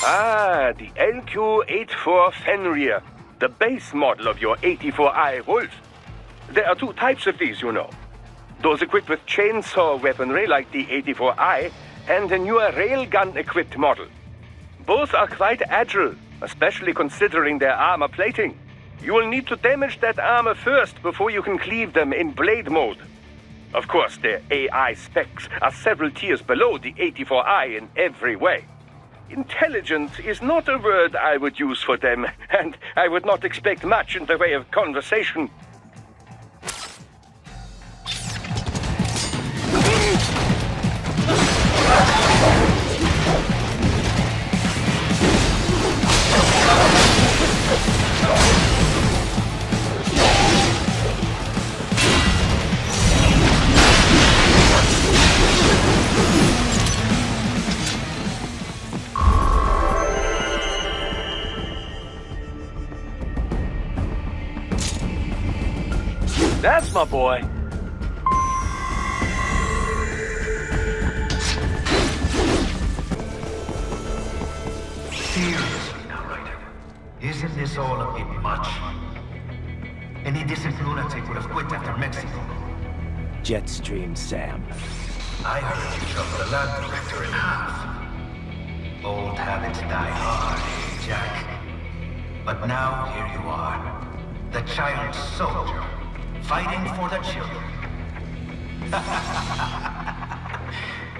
Ah, the LQ-84 Fenrir, the base model of your 84i Wolf. There are two types of these, you know. Those equipped with chainsaw weaponry like the 84i, and a newer railgun-equipped model. Both are quite agile, especially considering their armor plating. You will need to damage that armor first before you can cleave them in blade mode. Of course, their AI specs are several tiers below the 84i in every way. Intelligent is not a word I would use for them, and I would not expect much in the way of conversation. That's my boy. Seriously now, Ryder. Isn't this all a bit much? Any decent lunatic would have quit after Mexico. Jetstream, Sam. I heard you chopped the lab director in half. Old habits die hard, eh, Jack? But now here you are. The child soldier. Fighting for the children.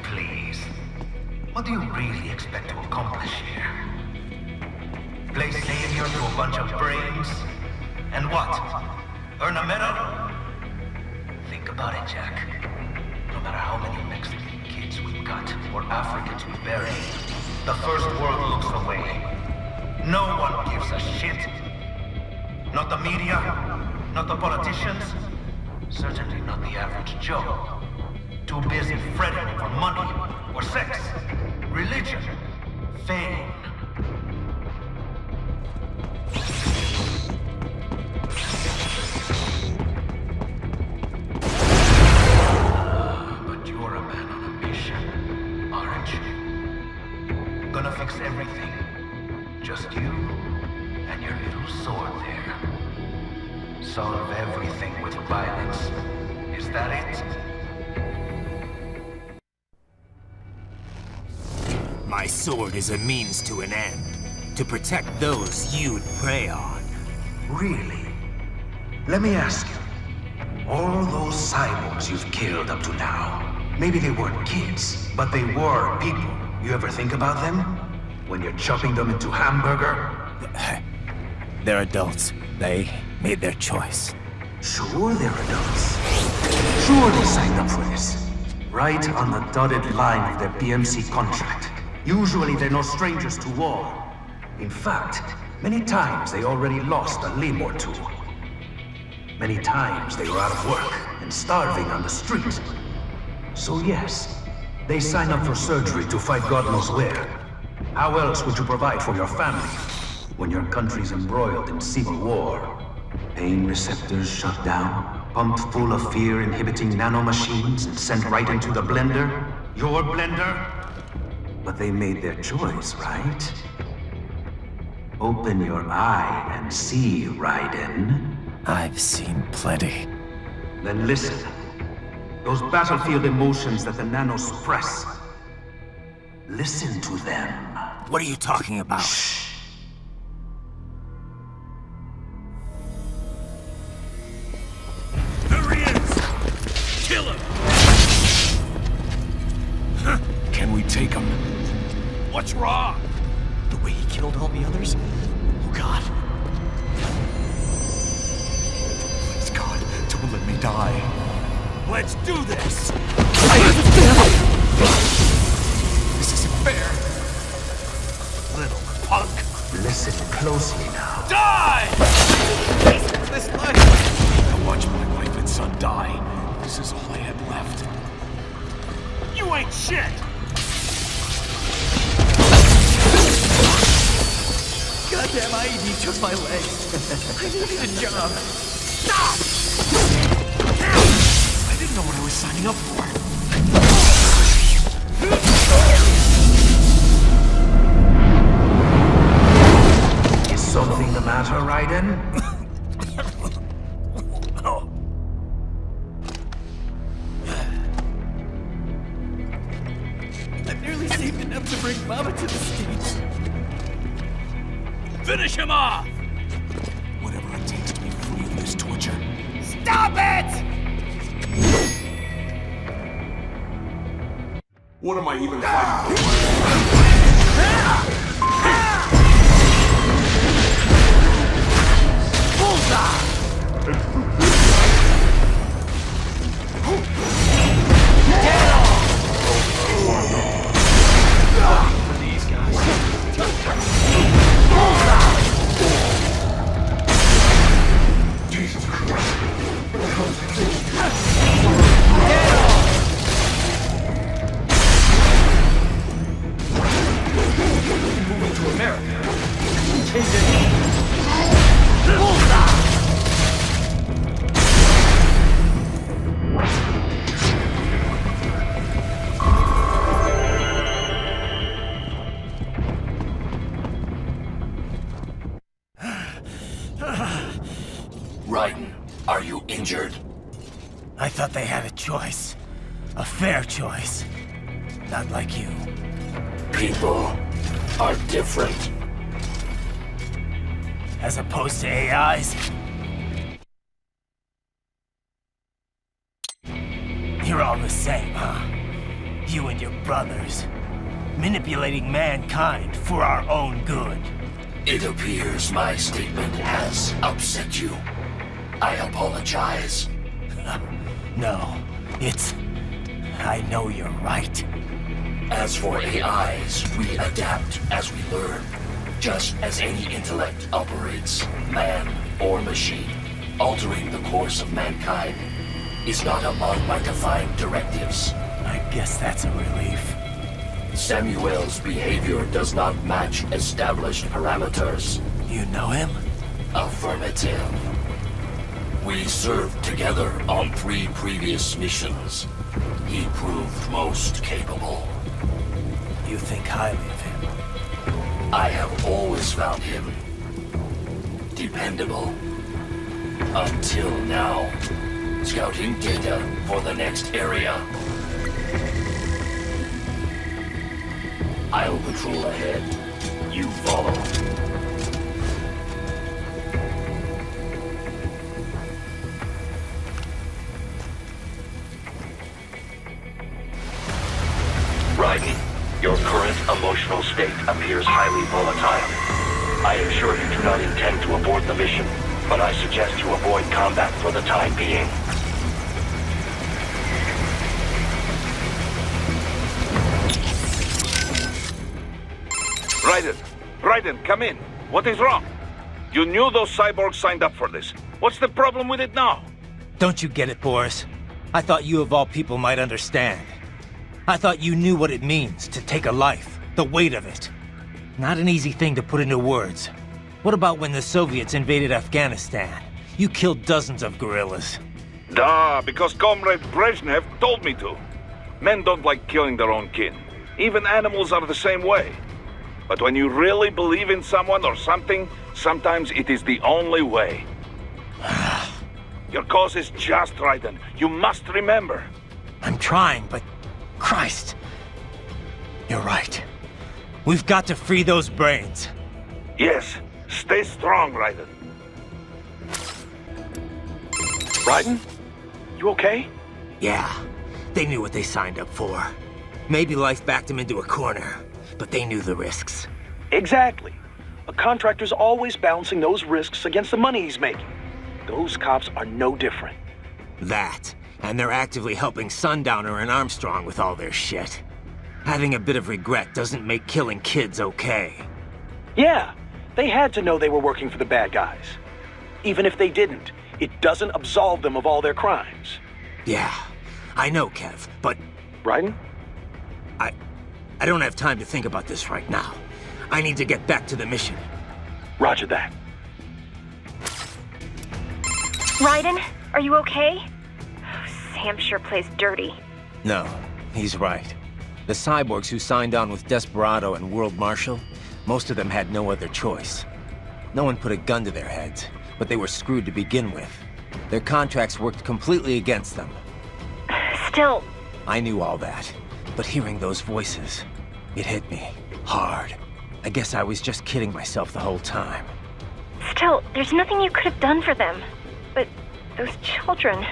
Please. What do you really expect to accomplish here? Play savior to a bunch of brains? And what? Earn a medal? Think about it, Jack. No matter how many Mexican kids we've got, or Africans we bury, the first world looks away. No one gives a shit. Not the media, not the politicians, certainly not the average Joe. Too busy fretting for money, or sex, religion, fame. But you're a man on a mission, aren't you? Gonna fix everything. Just you and your little sword there. Solve everything with violence. Is that it? My sword is a means to an end. To protect those you'd prey on. Really? Let me ask you. All those cyborgs you've killed up to now, maybe they weren't kids, but they were people. You ever think about them? When you're chopping them into hamburger? They're adults. They made their choice. Sure they're adults. Sure they signed up for this. Right on the dotted line of their BMC contract. Usually they're no strangers to war. In fact, many times they already lost a limb or two. Many times they were out of work and starving on the street. So yes, they sign up for surgery to fight God knows where. How else would you provide for your family when your country's embroiled in civil war? Pain receptors shut down, pumped full of fear-inhibiting nanomachines and sent right into the blender? Your blender? But they made their choice, right? Open your eye and see, Raiden. I've seen plenty. Then listen. Those battlefield emotions that the nanos suppress. Listen to them. What are you talking about? Shh. There he is! Kill him! Can we take him? What's wrong? The way he killed all the others? Oh God. Please God, don't let me die. Let's do this! This isn't fair. Little punk. Listen closely now. Die! This life. I watched my wife and son die. This is all I had left. You ain't shit! Goddamn IED took my legs. I needed a job. Stop! I didn't know what I was signing up for. bring Mama to the States. Finish him off! Whatever it takes to be free of this torture. Stop it! What am I even fighting for? Raiden, are you injured? I thought they had a choice. A fair choice. Not like you. People are different. As opposed to AIs? You're all the same, huh? You and your brothers. Manipulating mankind for our own good. It appears my statement has upset you. I apologize. No, it's... I know you're right. As for AIs, we adapt as we learn. Just as any intellect operates, man or machine. Altering the course of mankind is not among my defined directives. I guess that's a relief. Samuel's behavior does not match established parameters. You know him? Affirmative. We served together on 3 previous missions. He proved most capable. You think highly of him? I have always found him dependable. Until now. Scouting data for the next area. I'll patrol ahead. You follow. Raiden, your current emotional state appears highly volatile. I am sure you do not intend to abort the mission, but I suggest you avoid combat for the time being. Raiden, come in. What is wrong? You knew those cyborgs signed up for this. What's the problem with it now? Don't you get it, Boris? I thought you of all people might understand. I thought you knew what it means to take a life, the weight of it. Not an easy thing to put into words. What about when the Soviets invaded Afghanistan? You killed dozens of guerrillas. Duh, because Comrade Brezhnev told me to. Men don't like killing their own kin. Even animals are the same way. But when you really believe in someone or something, sometimes it is the only way. Your cause is just, Raiden. You must remember. I'm trying, but... Christ! You're right. We've got to free those brains. Yes, stay strong, Raiden. Raiden? You okay? Yeah, they knew what they signed up for. Maybe life backed them into a corner, but they knew the risks. Exactly. A contractor's always balancing those risks against the money he's making. Those cops are no different. That, and they're actively helping Sundowner and Armstrong with all their shit. Having a bit of regret doesn't make killing kids okay. Yeah, they had to know they were working for the bad guys. Even if they didn't, it doesn't absolve them of all their crimes. Yeah, I know, Kev, but... Raiden? I don't have time to think about this right now. I need to get back to the mission. Roger that. Raiden, are you okay? Sam sure plays dirty. No, he's right. The cyborgs who signed on with Desperado and World Marshal, most of them had no other choice. No one put a gun to their heads, but they were screwed to begin with. Their contracts worked completely against them. Still... I knew all that, but hearing those voices, It hit me. Hard. I guess I was just kidding myself the whole time. Still, there's nothing you could have done for them. But those children...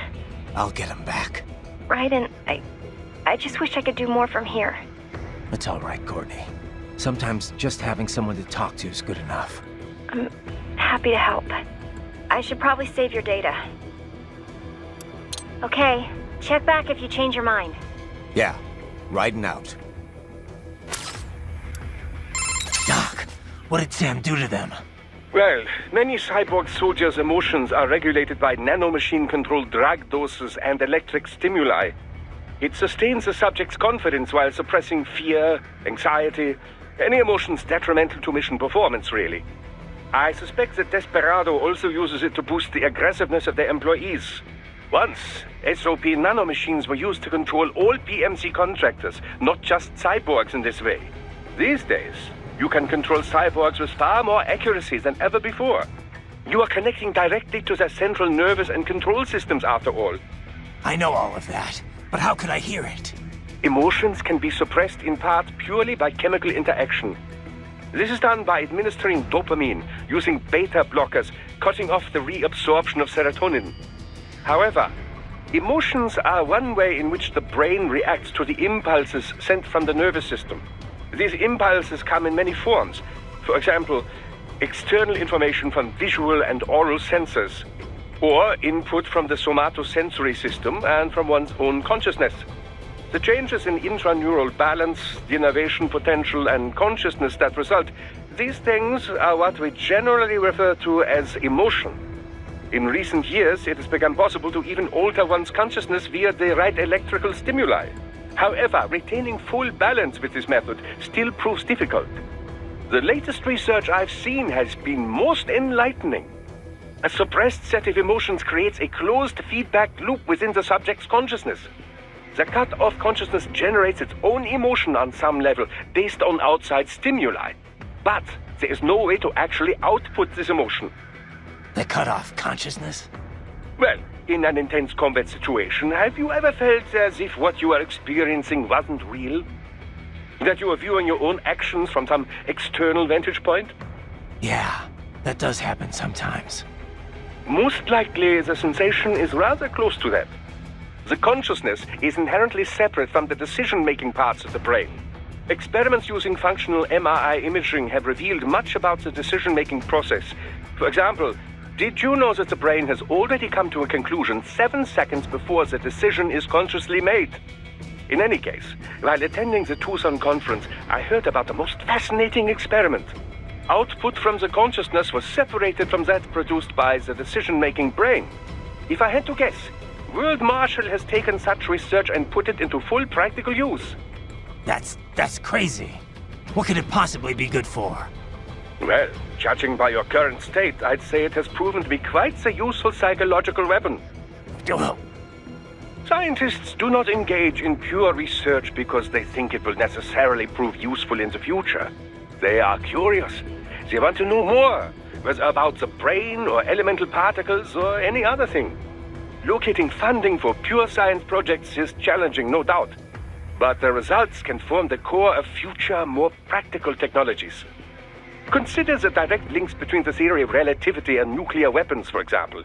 I'll get them back. Raiden, I just wish I could do more from here. It's all right, Courtney. Sometimes just having someone to talk to is good enough. I'm happy to help. I should probably save your data. Okay, check back if you change your mind. Yeah, riding out. Doc, what did Sam do to them? Well, many cyborg soldiers' emotions are regulated by nanomachine-controlled drug doses and electric stimuli. It sustains the subject's confidence while suppressing fear, anxiety, any emotions detrimental to mission performance, really. I suspect that Desperado also uses it to boost the aggressiveness of their employees. Once, SOP nanomachines were used to control all PMC contractors, not just cyborgs in this way. These days, you can control cyborgs with far more accuracy than ever before. You are connecting directly to their central nervous and control systems, after all. I know all of that, but how could I hear it? Emotions can be suppressed in part purely by chemical interaction. This is done by administering dopamine, using beta blockers, cutting off the reabsorption of serotonin. However, emotions are one way in which the brain reacts to the impulses sent from the nervous system. These impulses come in many forms. For example, external information from visual and oral sensors, or input from the somatosensory system and from one's own consciousness. The changes in intraneural balance, the innervation potential, and consciousness that result, these things are what we generally refer to as emotion. In recent years, it has become possible to even alter one's consciousness via the right electrical stimuli. However, retaining full balance with this method still proves difficult. The latest research I've seen has been most enlightening. A suppressed set of emotions creates a closed feedback loop within the subject's consciousness. The cut-off consciousness generates its own emotion on some level, based on outside stimuli. But there is no way to actually output this emotion. The cut-off consciousness? Well, in an intense combat situation, have you ever felt as if what you are experiencing wasn't real? That you are viewing your own actions from some external vantage point? Yeah, that does happen sometimes. Most likely, the sensation is rather close to that. The consciousness is inherently separate from the decision-making parts of the brain. Experiments using functional MRI imaging have revealed much about the decision-making process. For example, did you know that the brain has already come to a conclusion 7 seconds before the decision is consciously made? In any case, while attending the Tucson conference, I heard about the most fascinating experiment. Output from the consciousness was separated from that produced by the decision-making brain. If I had to guess, World Marshal has taken such research and put it into full practical use. That's crazy. What could it possibly be good for? Well, judging by your current state, I'd say it has proven to be quite a useful psychological weapon. Oh. Scientists do not engage in pure research because they think it will necessarily prove useful in the future. They are curious. They want to know more, whether about the brain or elemental particles or any other thing. Locating funding for pure science projects is challenging, no doubt. But the results can form the core of future, more practical technologies. Consider the direct links between the theory of relativity and nuclear weapons, for example.